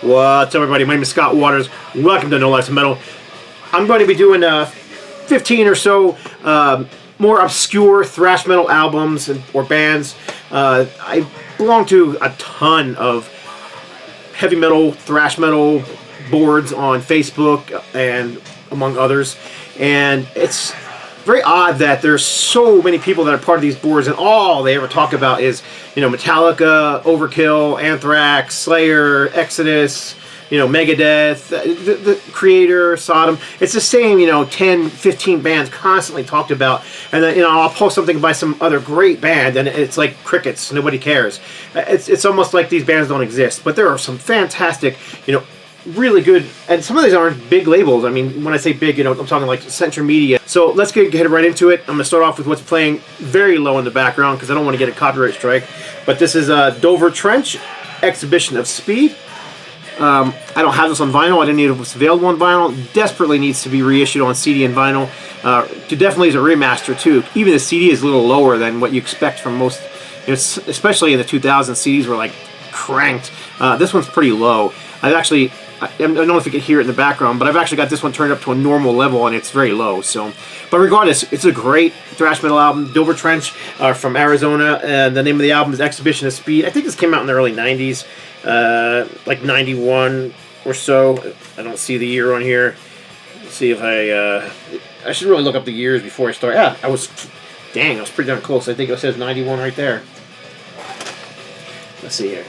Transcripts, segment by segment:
What's up, everybody? My name is Scott Waters. Welcome to No Life Metal. I'm going to be doing 15 or so more obscure thrash metal albums or bands. I belong to a ton of heavy metal, thrash metal boards on Facebook and among others. And it's very odd that there's so many people that are part of these boards and all they ever talk about is, you know, Metallica, Overkill, Anthrax, Slayer, Exodus, you know, Megadeth, the Kreator, Sodom. It's the same, you know, 10, 15 bands constantly talked about. And then, you know, I'll post something by some other great band and it's like crickets. Nobody cares. It's almost like these bands don't exist. But there are some fantastic, you know, really good, and some of these aren't big labels. I mean, when I say big, you know, I'm talking like Central Media. So let's get right into it. I'm going to start off with what's playing very low in the background because I don't want to get a copyright strike. But this is Dover Trench, Exhibition of Speed. I don't have this on vinyl. I didn't need it was available on vinyl. Desperately needs to be reissued on CD and vinyl. It definitely is a remaster too. Even the CD is a little lower than what you expect from most, you know, especially in the 2000s. CDs were like cranked. This one's pretty low. I don't know if you can hear it in the background, but I've actually got this one turned up to a normal level, and it's very low. So, but regardless, it's a great thrash metal album. Dover Trench from Arizona, and the name of the album is Exhibition of Speed. I think this came out in the early 90s, like 91 or so. I don't see the year on here. Let's see if I should really look up the years before I start. Yeah, I was pretty darn close. I think it says 91 right there. Let's see here.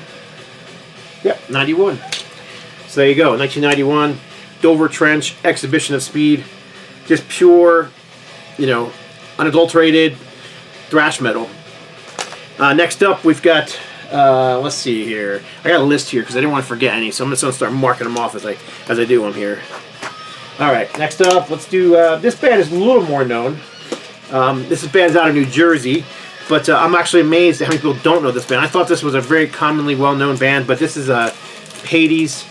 Yep, 91. So there you go, 1991, Dover Trench, Exhibition of Speed. Just pure, you know, unadulterated thrash metal. Next up, we've got, let's see here. I got a list here because I didn't want to forget any, so I'm just going to start marking them off as I do them here. All right, next up, let's do, this band is a little more known. This band's out of New Jersey, but I'm actually amazed at how many people don't know this band. I thought this was a very commonly well-known band, but this is Hades.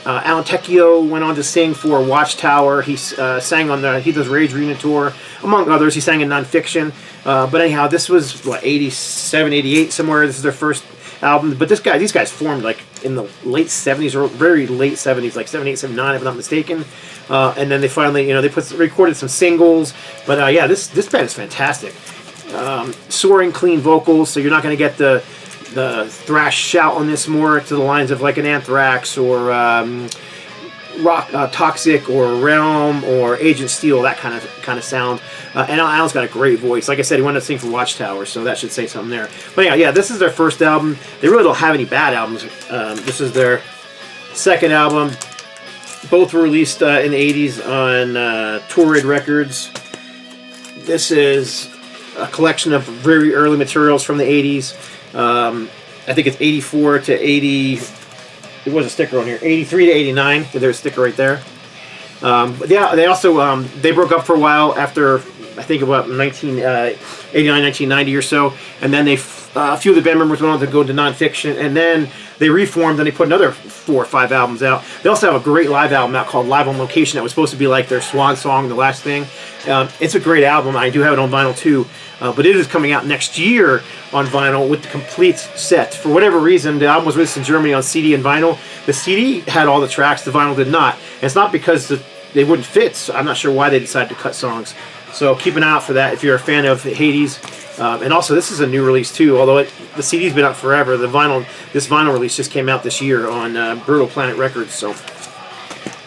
Alan Tecchio went on to sing for Watchtower. He sang on the He Does Rage Arena tour, among others. He sang in Nonfiction. But anyhow, this was what, 87, 88 somewhere. This is their first album. But these guys formed like in the late 70s or very late 70s, like 78, 79, if I'm not mistaken. And then they finally, you know, they recorded some singles. But yeah, this band is fantastic. Soaring, clean vocals, so you're not going to get the thrash shout on this, more to the lines of like an Anthrax or Toxic or Realm or Agent Steel, that kind of sound. And Alan's got a great voice. Like I said, he wanted to sing for Watchtower, so that should say something there. But yeah, this is their first album. They really don't have any bad albums. This is their second album. Both were released in the 80s on Torrid Records. This is a collection of very early materials from the 80s. I think it's 84 to 80. There was a sticker on here. 83 to 89. There's a sticker right there. But yeah, they also they broke up for a while after I think about 1989, 1990 or so, and then a few of the band members went on to go into Nonfiction, and then they reformed and they put another 4 or 5 albums out. They also have a great live album out called Live on Location that was supposed to be like their swan song, the last thing. It's a great album. I do have it on vinyl too. But it is coming out next year on vinyl with the complete set. For whatever reason, the album was released in Germany on CD and vinyl. The CD had all the tracks, the vinyl did not. And it's not because they wouldn't fit. So I'm not sure why they decided to cut songs. So keep an eye out for that if you're a fan of Hades. And also, this is a new release too. Although the CD's been out forever, this vinyl release just came out this year on Brutal Planet Records. So,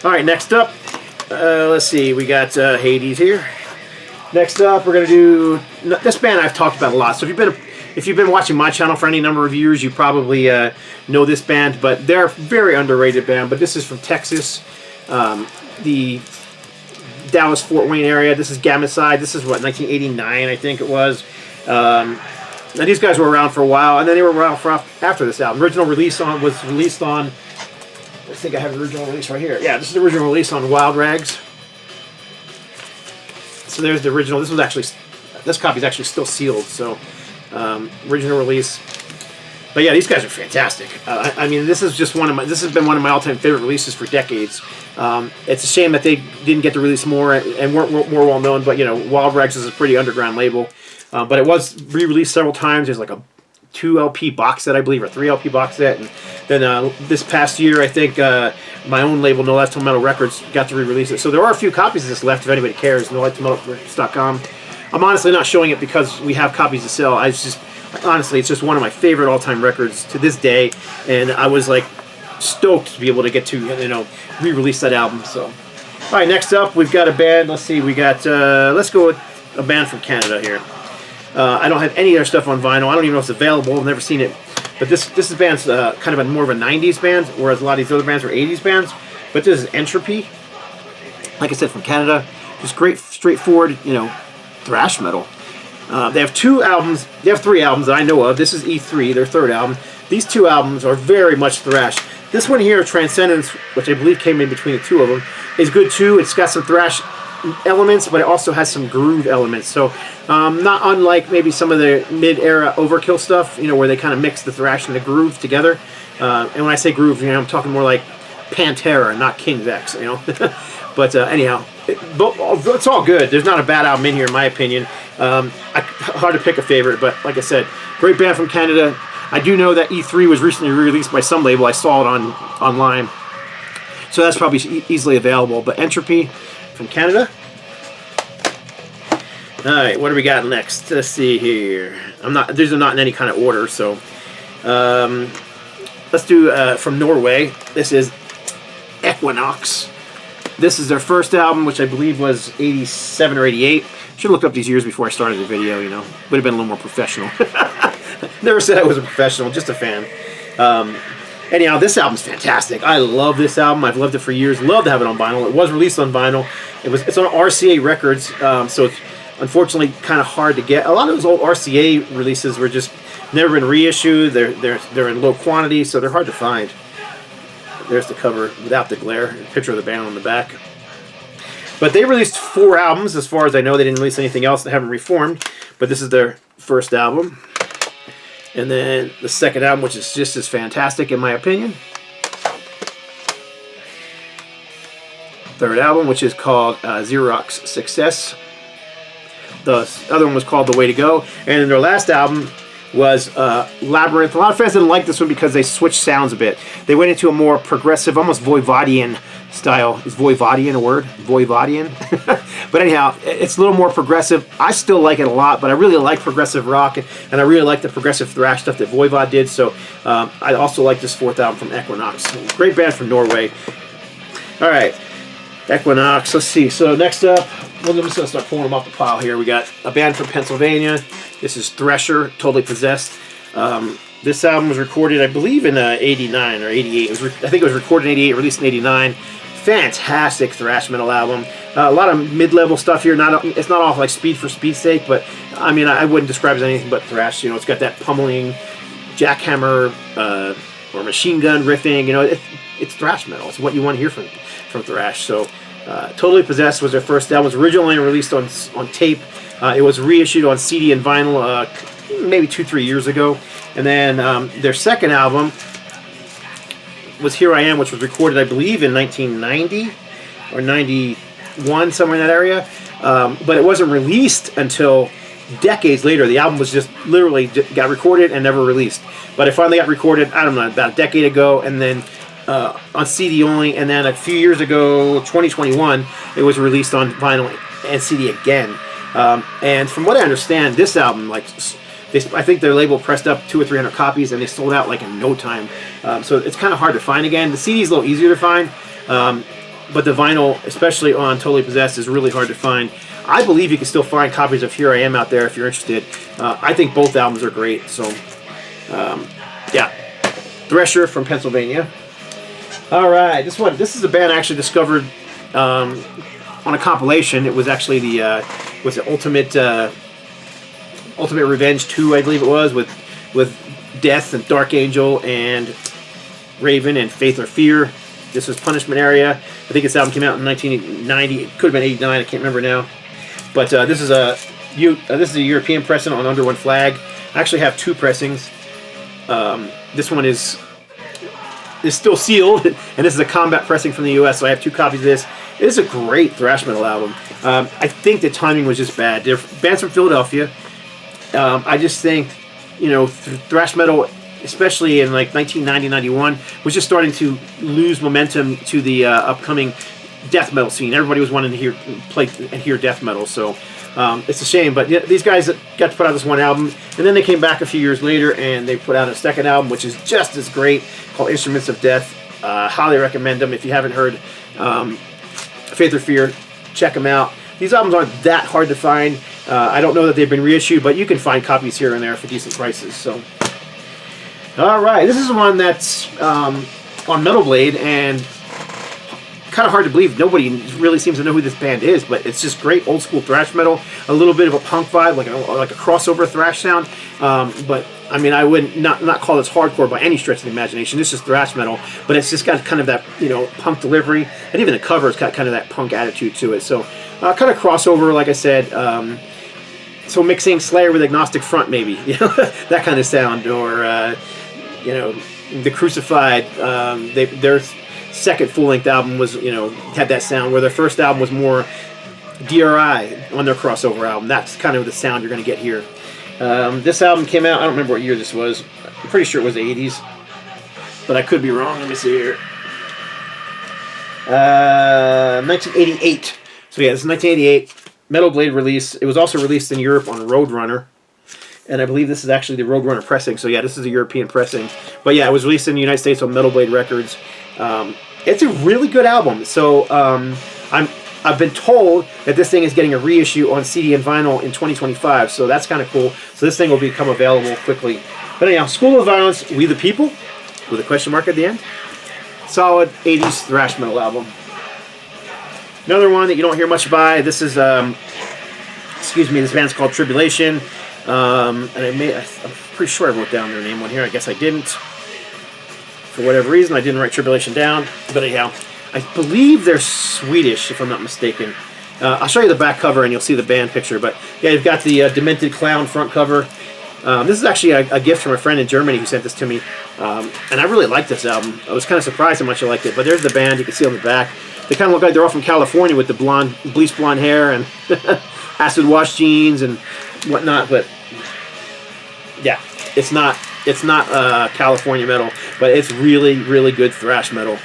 all right, next up, let's see. We got Hades here. Next up, we're going to do this band I've talked about a lot. So if you've been watching my channel for any number of years, you probably know this band. But they're a very underrated band. But this is from Texas, the Dallas-Fort Wayne area. This is Gamicide. This is what, 1989, I think it was. Now these guys were around for a while, and then they were around for after this album. Original release was released on. I think I have the original release right here. Yeah, this is the original release on Wild Rags. So there's the original. This copy is actually still sealed. So original release. But yeah, these guys are fantastic. I mean, this has been one of my all-time favorite releases for decades. It's a shame that they didn't get to release more and weren't more well known. But you know, Wild Rags is a pretty underground label. But it was re-released several times. There's like a 2 LP box set, I believe, or 3 LP box set. And then this past year, I think my own label, nolifetilmetal Records, got to re-release it. So there are a few copies of this left if anybody cares. nolifetilmetal.com. I'm honestly not showing it because we have copies to sell. Honestly, it's just one of my favorite all-time records to this day, and I was like stoked to be able to get to, you know, re-release that album. So, all right, next up we've got a band. Let's see, we got let's go with a band from Canada here. I don't have any of their stuff on vinyl. I don't even know if it's available. I've never seen it. But this band's kind of more of a 90s band, whereas a lot of these other bands were 80s bands. But this is Entropy. Like I said, from Canada. Just great, straightforward, you know, thrash metal. They have 2 albums. They have 3 albums that I know of. This is E3, their 3rd album. These 2 albums are very much thrash. This one here, Transcendence, which I believe came in between the 2 of them, is good too. It's got some thrash elements, but it also has some groove elements. So not unlike maybe some of the mid-era Overkill stuff, you know, where they kind of mix the thrash and the groove together. And when I say groove, you know, I'm talking more like Pantera, not King's X, you know. But anyhow, it's all good. There's not a bad album in here, in my opinion. Hard to pick a favorite, but like I said, great band from Canada. I do know that E3 was recently released by some label. I saw it online, so that's probably easily available. But Entropy from Canada. All right, what do we got next? Let's see here. These are not in any kind of order, so let's do from Norway. This is Equinox. This is their first album, which I believe was 87 or 88. Should have looked up these years before I started the video, you know. Would have been a little more professional. Never said I was a professional, just a fan. Anyhow, this album's fantastic. I love this album. I've loved it for years. Love to have it on vinyl. It was released on vinyl. It's on RCA Records, so it's unfortunately kind of hard to get. A lot of those old RCA releases were just never been reissued. They're in low quantity, so they're hard to find. There's the cover without the glare. Picture of the band on the back. But they released 4 albums, as far as I know. They didn't release anything else. They haven't reformed. But this is their first album. And then the second album, which is just as fantastic, in my opinion. Third album, which is called Xerox Success. The other one was called The Way to Go. And then their last album was Labyrinth. A lot of fans didn't like this one because they switched sounds a bit. They went into a more progressive, almost Voivodian style. Is Voivodian a word? Voivodian? But anyhow, it's a little more progressive. I still like it a lot, but I really like progressive rock, and I really like the progressive thrash stuff that Voivod did, so I also like this 4th album from Equinox. Great band from Norway. Alright, Equinox. Let's see. So next up, I'm just going to start pulling them off the pile here. We got a band from Pennsylvania. This is Thresher, Totally Possessed. This album was recorded, I believe, in 89 or 88. I think it was recorded in 88, released in 89. Fantastic thrash metal album. A lot of mid-level stuff here. It's not off like Speed for Speed's sake, but I mean, I wouldn't describe it as anything but thrash. You know, it's got that pummeling, jackhammer or machine gun riffing. You know, it's thrash metal. It's what you want to hear from thrash. So, Totally Possessed was their first album. It was originally released on tape. It was reissued on CD and vinyl maybe 2-3 years ago. And then their second album was Here I Am, which was recorded, I believe, in 1990 or 91, somewhere in that area. But it wasn't released until decades later. The album was just literally got recorded and never released. But it finally got recorded, I don't know, about a decade ago, and then on CD only. And then a few years ago, 2021, it was released on vinyl and CD again. And from what I understand, this album, like, I think their label pressed up 200 or 300 copies, and they sold out like in no time. So it's kind of hard to find again. The CD is a little easier to find, but the vinyl, especially on Totally Possessed, is really hard to find. I believe you can still find copies of Here I Am out there if you're interested. I think both albums are great. So, yeah, Thresher from Pennsylvania. All right, this is a band I actually discovered on a compilation. It was actually the Ultimate Revenge 2, I believe it was, with Death and Dark Angel and Raven and Faith or Fear. This was Punishment Area. I think this album came out in 1990. It could have been 89. I can't remember now. But this is a European pressing on Under One Flag. I actually have 2 pressings. This one is still sealed, and this is a combat pressing from the US, so I have 2 copies of this. It is a great thrash metal album. I think the timing was just bad. They're bands from Philadelphia. I just think, you know, thrash metal, especially in like 1990, 91, was just starting to lose momentum to the upcoming death metal scene. Everybody was wanting to hear death metal, so it's a shame. But yeah, these guys got to put out this one album, and then they came back a few years later and they put out a second album, which is just as great, called Instruments of Death. Highly recommend them. If you haven't heard Faith or Fear, check them out. These albums aren't that hard to find. I don't know that they've been reissued, but you can find copies here and there for decent prices. So, all right, this is one that's on Metal Blade, and kind of hard to believe. Nobody really seems to know who this band is, but it's just great old school thrash metal. A little bit of a punk vibe, like a crossover thrash sound. But I mean, I would not call this hardcore by any stretch of the imagination. This is thrash metal, but it's just got kind of that, you know, punk delivery, and even the cover's got kind of that punk attitude to it. So kind of crossover, like I said. So mixing Slayer with Agnostic Front, maybe, you know, that kind of sound, or you know, the Crucified. Their second full-length album was, you know, had that sound, where their first album was more DRI on their crossover album. That's kind of the sound you're going to get here. This album came out, I don't remember what year this was. I'm pretty sure it was the 80s, but I could be wrong. Let me see here. 1988. So yeah, this is 1988 Metal Blade release. It was also released in Europe on Roadrunner, and I believe this is actually the Roadrunner pressing. So yeah, this is a European pressing. But yeah, it was released in the United States on Metal Blade Records. It's a really good album. So I've been told that this thing is getting a reissue on CD and vinyl in 2025. So that's kind of cool. So this thing will become available quickly. But anyhow, School of Violence, We the People, with a question mark at the end. Solid 80s thrash metal album. Another one that you don't hear much by. This is, excuse me, this band's called Tribulation. And I'm pretty sure I wrote down their name on here. I guess I didn't. For whatever reason, I didn't write Tribulation down. But anyhow, I believe they're Swedish, if I'm not mistaken. I'll show you the back cover and you'll see the band picture. But yeah, you've got the Demented Clown front cover. This is actually a gift from a friend in Germany who sent this to me. And I really liked this album. I was kind of surprised how much I liked it. But there's the band. You can see on the back. They kind of look like they're all from California with the blonde, bleached blonde hair and acid wash jeans and whatnot. But yeah, it's not California metal, but it's really, really good thrash metal.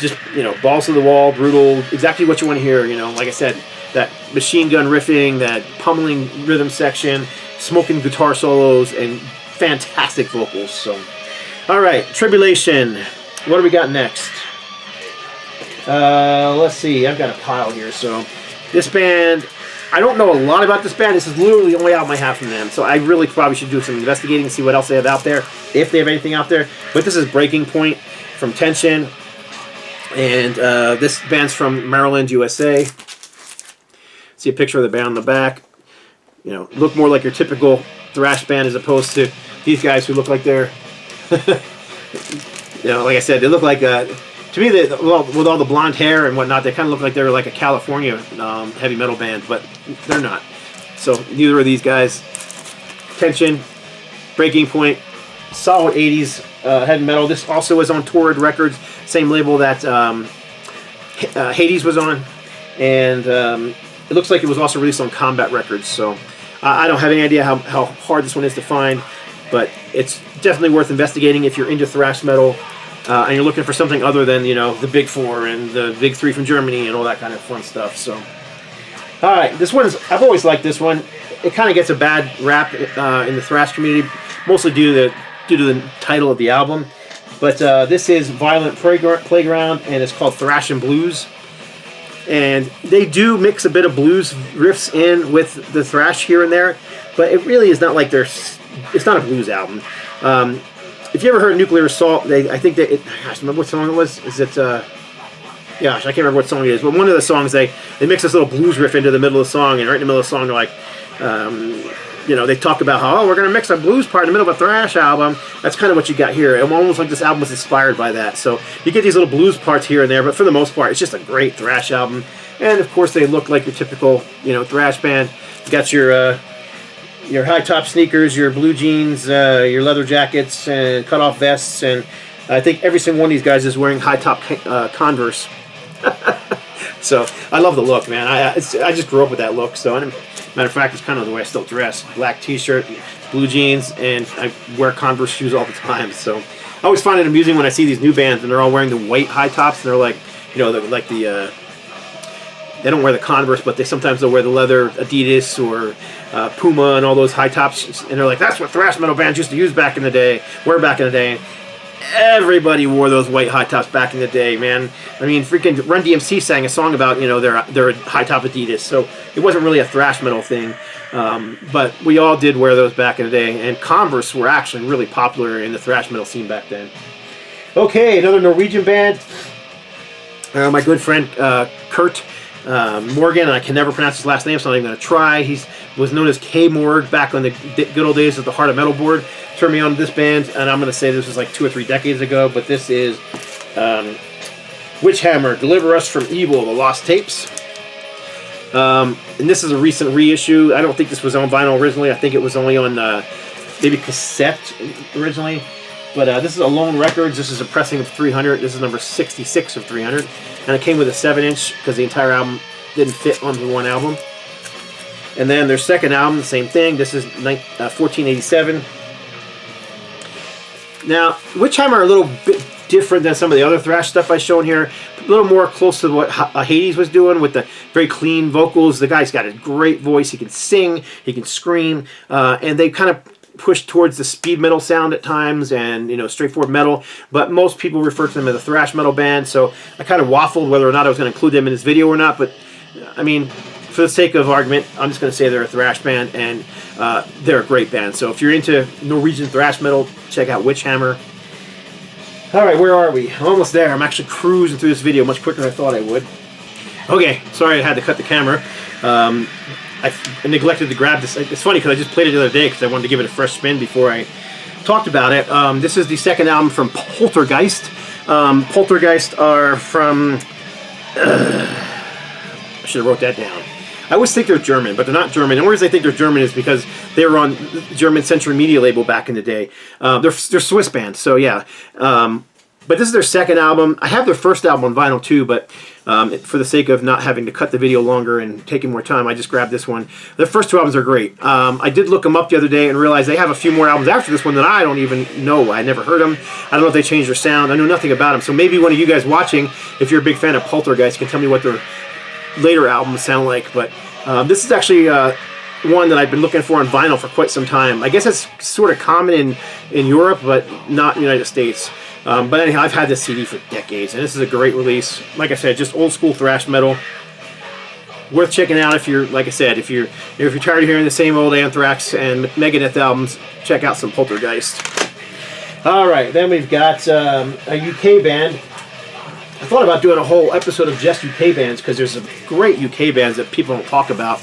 Just, you know, balls to the wall, brutal, exactly what you want to hear. You know, like I said, that machine gun riffing, that pummeling rhythm section, smoking guitar solos, and fantastic vocals. So, all right, Tribulation. What do we got next? Let's see. I've got a pile here. So, this band, I don't know a lot about this band. This is literally the only album I have from them. So I really probably should do some investigating and see what else they have out there, if they have anything out there. But this is Breaking Point from Tension. And this band's from Maryland, USA. See a picture of the band on the back. You know, look more like your typical thrash band as opposed to these guys who look like they're, you know, like I said, they look like, to me, well, with all the blonde hair and whatnot, they kind of look like they're like a California heavy metal band, but they're not. So neither are these guys. Tension, Breaking Point, solid 80s heavy metal. This also is on Torrid Records, same label that Hades was on, and it looks like it was also released on Combat Records. So I don't have any idea how hard this one is to find, but it's definitely worth investigating if you're into thrash metal. And you're looking for something other than, you know, the Big Four and the Big Three from Germany and all that kind of fun stuff. So, all right, this one's, I've always liked this one. It kind of gets a bad rap in the thrash community, mostly due to the title of the album. But this is Violent Playground, and it's called Thrash and Blues. And they do mix a bit of blues riffs in with the thrash here and there, but it really is not like it's not a blues album. If you ever heard Nuclear Assault, I think gosh, remember what song it was? Is it, gosh, I can't remember what song it is, but one of the songs, they mix this little blues riff into the middle of the song, and right in the middle of the song, they're like, you know, they talk about how, we're going to mix a blues part in the middle of a thrash album. That's kind of what you got here. It almost like this album was inspired by that. So you get these little blues parts here and there, but for the most part, it's just a great thrash album. And of course, they look like your typical, you know, thrash band. You got your high top sneakers, your blue jeans, your leather jackets, and cut off vests, and I think every single one of these guys is wearing high top Converse. So I love the look, man. I just grew up with that look. So, and matter of fact, it's kind of the way I still dress. Black T-shirt, blue jeans, and I wear Converse shoes all the time. So I always find it amusing when I see these new bands and they're all wearing the white high tops. And they're like, you know, they don't wear the Converse, but sometimes they'll wear the leather Adidas or Puma and all those high tops. And they're like, that's what thrash metal bands used to use back in the day. Wear back in the day. Everybody wore those white high tops back in the day, man. I mean, freaking Run DMC sang a song about, you know, their high top Adidas. So it wasn't really a thrash metal thing, but we all did wear those back in the day. And Converse were actually really popular in the thrash metal scene back then. Okay, another Norwegian band. My good friend Kurt Morgan, and I can never pronounce his last name, so I'm not even going to try. He was known as K Morg back on the good old days of the Heart of Metal board. Turned me on to this band, and I'm going to say this was like 2 or 3 decades ago, but this is Witchhammer, Deliver Us from Evil, The Lost Tapes. And this is a recent reissue. I don't think this was on vinyl originally. I think it was only on maybe cassette originally. But this is Alone Records. This is a pressing of 300. This is number 66 of 300. And it came with a 7-inch because the entire album didn't fit onto one album. And then their second album, the same thing. This is 1487. Now, Witchhammer are a little bit different than some of the other thrash stuff I've shown here. A little more close to what Hades was doing with the very clean vocals. The guy's got a great voice. He can sing. He can scream. And they kind of push towards the speed metal sound at times and, you know, straightforward metal. But most people refer to them as a thrash metal band. So I kind of waffled whether or not I was going to include them in this video or not. But, I mean, for the sake of argument, I'm just going to say they're a thrash band, and they're a great band. So if you're into Norwegian thrash metal, check out Witchhammer. All right, where are we? I'm almost there. I'm actually cruising through this video much quicker than I thought I would. Okay, sorry I had to cut the camera. I neglected to grab this. It's funny because I just played it the other day because I wanted to give it a fresh spin before I talked about it. This is the second album from Poltergeist. Poltergeist are from... I should have wrote that down. I always think they're German, but they're not German. The only reason I think they're German is because they were on German Century Media label back in the day. They're Swiss band, so yeah. But this is their second album. I have their first album on vinyl too, but for the sake of not having to cut the video longer and taking more time, I just grabbed this one. The first 2 albums are great. I did look them up the other day and realized they have a few more albums after this one that I don't even know. I never heard them. I don't know if they changed their sound. I know nothing about them. So maybe one of you guys watching, if you're a big fan of Poltergeist, can tell me what their later albums sound like. But this is actually one that I've been looking for on vinyl for quite some time. I guess it's sort of common in Europe, but not in the United States. But anyhow, I've had this CD for decades, and this is a great release. Like I said, just old school thrash metal. Worth checking out if you're, like I said, if you're tired of hearing the same old Anthrax and Megadeth albums, check out some Poltergeist. All right, then we've got a UK band. I thought about doing a whole episode of just UK bands because there's some great UK bands that people don't talk about.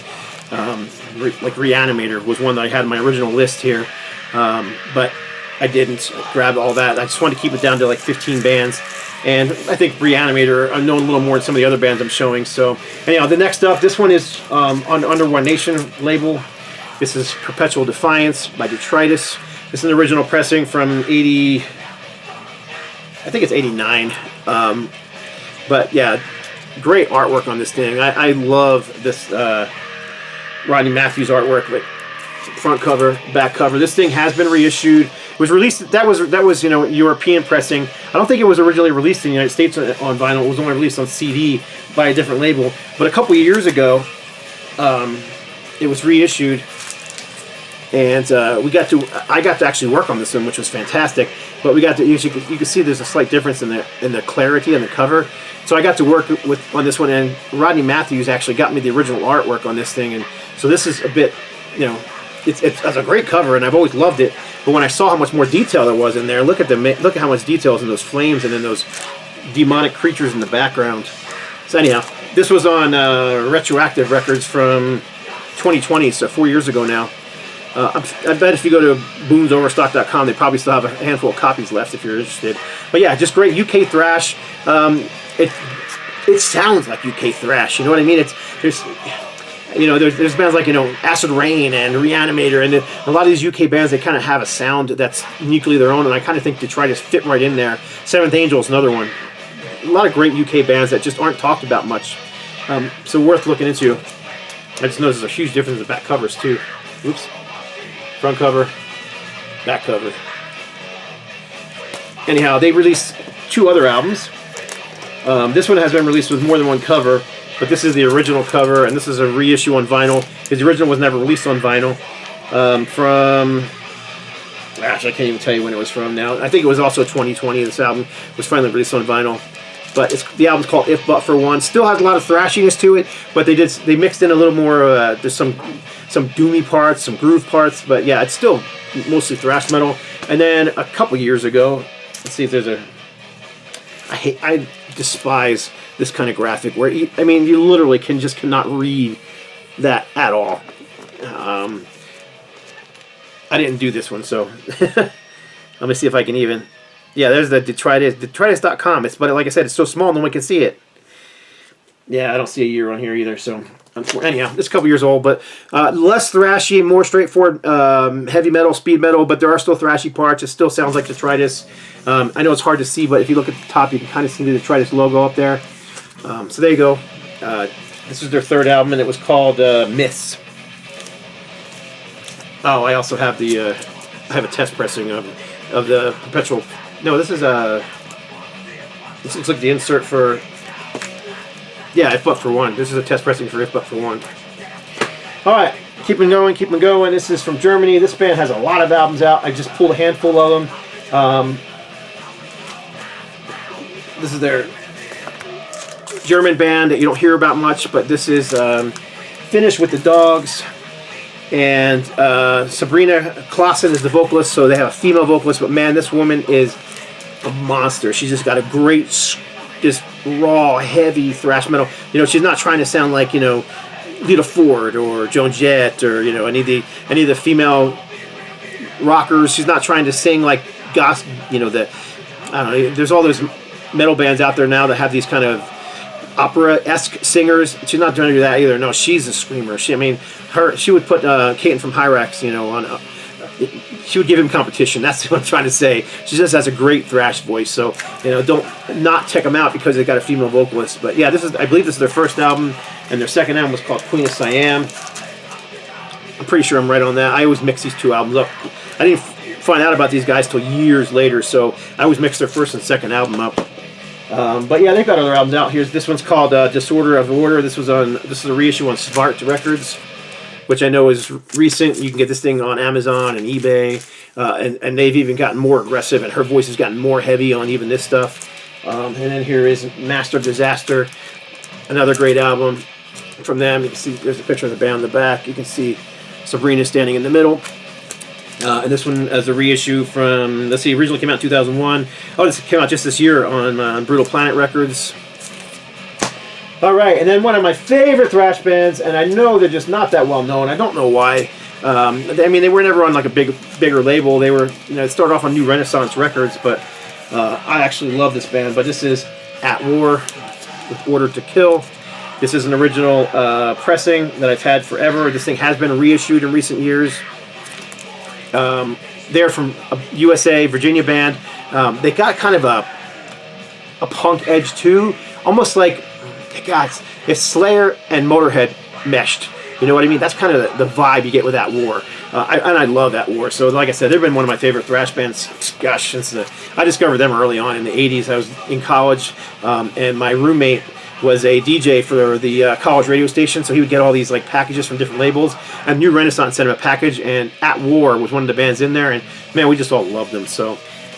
Like Reanimator was one that I had in my original list here, but I didn't grab all that. I just wanted to keep it down to like 15 bands, and I think Reanimator are known a little more than some of the other bands I'm showing. So anyhow, the next up, this one is on Under One Nation label. This is Perpetual Defiance by Detritus. This is an original pressing from 80, I think it's 89. But yeah, great artwork on this thing. I love this Rodney Matthews artwork, like front cover, back cover. This thing has been reissued. It was released. That was you know, European pressing. I don't think it was originally released in the United States on vinyl. It was only released on CD by a different label. But a couple of years ago, it was reissued, and I got to actually work on this one, which was fantastic. But we got to, you can see there's a slight difference in the clarity on the cover. So I got to work on this one, and Rodney Matthews actually got me the original artwork on this thing, and so this is a bit, you know, it's a great cover, and I've always loved it. But when I saw how much more detail there was in there, look at how much detail is in those flames and then those demonic creatures in the background. So anyhow, this was on Retroactive Records from 2020, so 4 years ago now. I bet if you go to boomsoverstock.com, they probably still have a handful of copies left if you're interested. But yeah, just great UK thrash. It sounds like UK thrash. You know what I mean? There's bands like, you know, Acid Rain and Reanimator, and a lot of these UK bands, they kind of have a sound that's uniquely their own, and I kind of think Detritus fit right in there. Seventh Angel is another one. A lot of great UK bands that just aren't talked about much. So worth looking into. I just noticed there's a huge difference in the back covers too. Oops. Front cover, back cover. Anyhow, they released 2 other albums. This one has been released with more than one cover, but this is the original cover, and this is a reissue on vinyl, because the original was never released on vinyl. Gosh, I can't even tell you when it was from now. I think it was also 2020, this album was finally released on vinyl. But the album's called If But For One. Still has a lot of thrashiness to it, but they mixed in a little more, there's some doomy parts, some groove parts, but yeah, it's still mostly thrash metal. And then a couple years ago, let's see if there's a... I despise this kind of graphic where, you literally cannot read that at all. I didn't do this one, so let me see if I can even... Yeah, there's the detritus, detritus.com. But like I said, it's so small no one can see it. Yeah, I don't see a year on here either, so... Anyhow, it's a couple years old, but less thrashy, more straightforward heavy metal, speed metal, but there are still thrashy parts. It still sounds like detritus. I know it's hard to see, but if you look at the top, you can kind of see the detritus logo up there. So there you go. This is their 3rd album, and it was called Myths. Oh, I also have I have a test pressing of the Perpetual. No, this is this looks like the insert for. Yeah, If But For One. This is a test pressing for If But For One. Alright, keeping going. This is from Germany. This band has a lot of albums out. I just pulled a handful of them. This is their German band that you don't hear about much, but this is Finish With The Dogs. And Sabrina Clausen is the vocalist, so they have a female vocalist, but man, this woman is a monster. She's just got a great... just raw, heavy thrash metal. She's not trying to sound like, Lita Ford or Joan Jett or, any of the female rockers. She's not trying to sing like gospel, I don't know, there's all those metal bands out there now that have these kind of opera-esque singers. She's not trying to do that either. No, she's a screamer. She would put Kaiten from Hyrax, on... she would give him competition. That's what I'm trying to say. She just has a great thrash voice, so don't not check them out because they got a female vocalist. But yeah, I believe this is their 1st album, and their 2nd album was called Queen of Siam. I'm pretty sure I'm right on that. I always mix these 2 albums up. I didn't find out about these guys till years later, so I always mix their 1st and 2nd album up. But yeah, they've got other albums out. This one's called Disorder of Order. This is a reissue on Svart Records, which I know is recent. You can get this thing on Amazon and eBay, and they've even gotten more aggressive, and her voice has gotten more heavy on even this stuff. And then here is Master of Disaster, another great album from them. You can see there's a picture of the band in the back. You can see Sabrina standing in the middle. And this one is a reissue from, let's see, originally came out in 2001. Oh, this came out just this year on Brutal Planet Records. Alright, and then one of my favorite thrash bands, and I know they're just not that well known. I don't know why. They were never on like a bigger label. They were, it started off on New Renaissance Records, but I actually love this band. But this is At War with Order to Kill. This is an original pressing that I've had forever. This thing has been reissued in recent years. They're from USA, Virginia band. They got kind of a punk edge too, almost like, God, if Slayer and Motorhead meshed, you know what I mean? That's kind of the vibe you get with At War. And I love At War. So like I said, they've been one of my favorite thrash bands, gosh, since I discovered them early on in the 80s. I was in college, and my roommate was a DJ for the college radio station, so he would get all these like packages from different labels, and New Renaissance sent him a package, and At War was one of the bands in there, and man, we just all loved them. So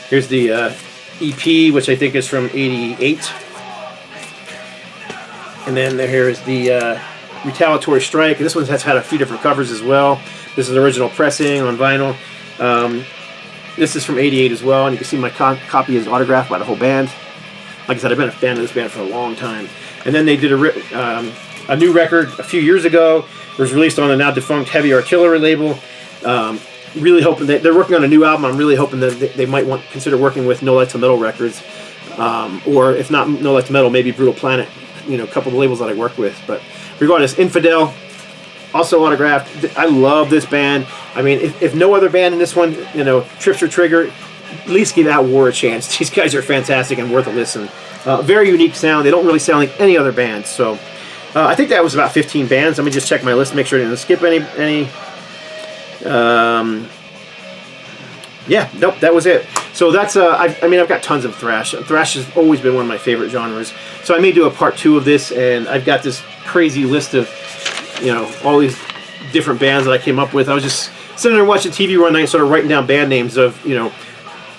here's the EP, which I think is from '88, and then here is the Retaliatory Strike. This one has had a few different covers as well. This is the original pressing on vinyl. This is from '88 as well, and you can see my copy is autographed by the whole band. Like I said, I've been a fan of this band for a long time. And then they did a new record a few years ago. It was released on the now defunct Heavy Artillery label. Really hoping that they're working on a new album. I'm really hoping that they might consider working with nolifetilmetal Records, or if not nolifetilmetal, maybe Brutal Planet. A couple of the labels that I work with. But regardless, Infidel, also autographed. I love this band. I mean, if no other band in this one, trips your trigger, at least give At War a chance. These guys are fantastic and worth a listen. Very unique sound. They don't really sound like any other band. So I think that was about 15 bands. Let me just check my list, make sure I didn't skip any. Yeah, nope, that was it. So that's, I mean, I've got tons of thrash. Thrash has always been one of my favorite genres. So I may do a part 2 of this, and I've got this crazy list of, you know, all these different bands that I came up with. I was just sitting there watching TV one night and sort of writing down band names of, you know,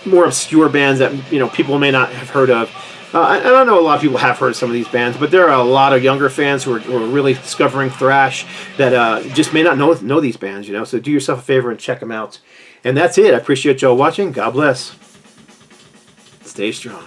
more obscure bands that, you know, people may not have heard of. And I know a lot of people have heard of some of these bands, but there are a lot of younger fans who are really discovering thrash that just may not know these bands, you know. So do yourself a favor and check them out. And that's it. I appreciate y'all watching. God bless. Stay strong.